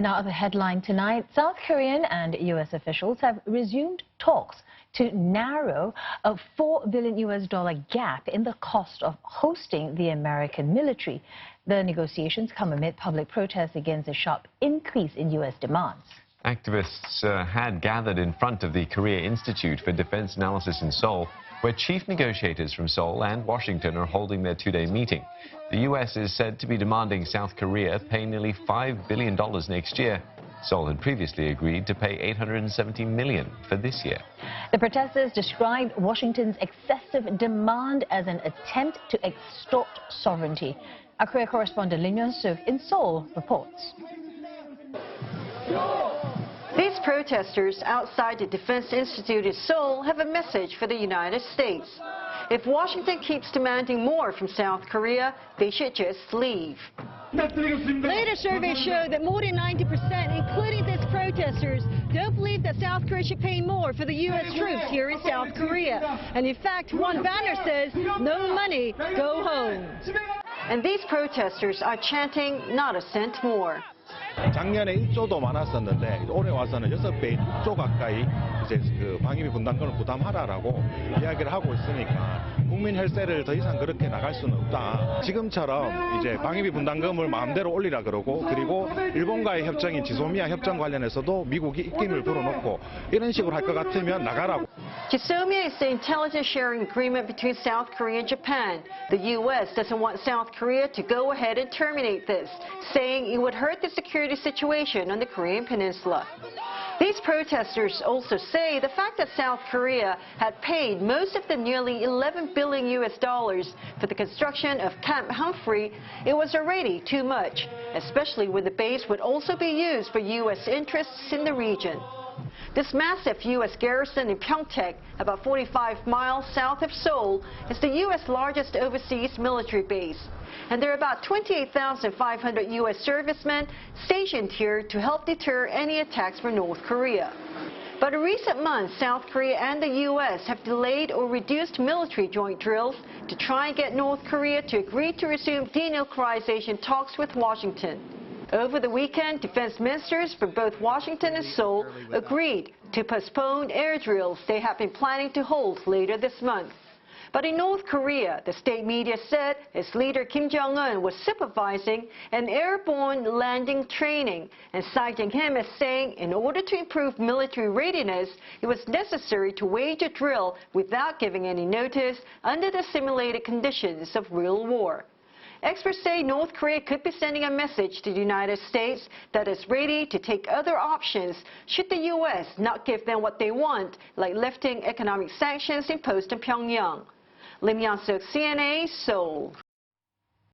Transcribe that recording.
In our other headline tonight, South Korean and U.S. officials have resumed talks to narrow a $4 billion gap in the cost of hosting the American military. The negotiations come amid public protests against a sharp increase in U.S. demands. Activists had gathered in front of the Korea Institute for Defense Analysis in Seoul, where chief negotiators from Seoul and Washington are holding their two-day meeting. The U.S. is said to be demanding South Korea pay nearly $5 billion next year. Seoul had previously agreed to pay $870 million for this year. The protesters described Washington's excessive demand as an attempt to extort sovereignty. Our Korea correspondent Lim Yeon-suk in Seoul reports. These protesters outside the Defense Institute in Seoul have a message for the United States. If Washington keeps demanding more from South Korea, they should just leave. Latest surveys show that more than 90%, including these protesters, don't believe that South Korea should pay more for the U.S. troops here in South Korea. And in fact, one banner says, "No money, go home." And these protesters are chanting not a cent more. 작년에 1조도 많았었는데 올해 와서는 6배 6조 가까이 이제 그 방위비 분담금을 부담하라라고 이야기를 하고 있으니까 국민 혈세를 더 이상 그렇게 나갈 수는 없다. 지금처럼 이제 방위비 분담금을 마음대로 올리라 그러고 그리고 일본과의 협정인 지소미아 협정 관련해서도 미국이 입김을 불어넣고 이런 식으로 할 것 같으면 나가라고. Jisomia is the intelligence sharing agreement between South Korea and Japan. The U.S. doesn't want South Korea to go ahead and terminate this, saying it would hurt the security situation on the Korean peninsula. These protesters also say the fact that South Korea had paid most of the nearly $11 billion for the construction of Camp Humphrey, it was already too much, especially when the base would also be used for U.S. interests in the region. This massive U.S. garrison in Pyeongtaek, about 45 miles south of Seoul, is the U.S. largest overseas military base. And there are about 28,500 U.S. servicemen stationed here to help deter any attacks from North Korea. But in recent months, South Korea and the U.S. have delayed or reduced military joint drills to try and get North Korea to agree to resume denuclearization talks with Washington. Over the weekend, defense ministers from both Washington and Seoul agreed to postpone air drills they have been planning to hold later this month. But in North Korea, the state media said its leader Kim Jong-un was supervising an airborne landing training and citing him as saying in order to improve military readiness, it was necessary to wage a drill without giving any notice under the simulated conditions of real war. Experts say North Korea could be sending a message to the United States that it's ready to take other options should the U.S. not give them what they want, like lifting economic sanctions imposed on Pyongyang. Lim Yeon-suk, CNA, Seoul.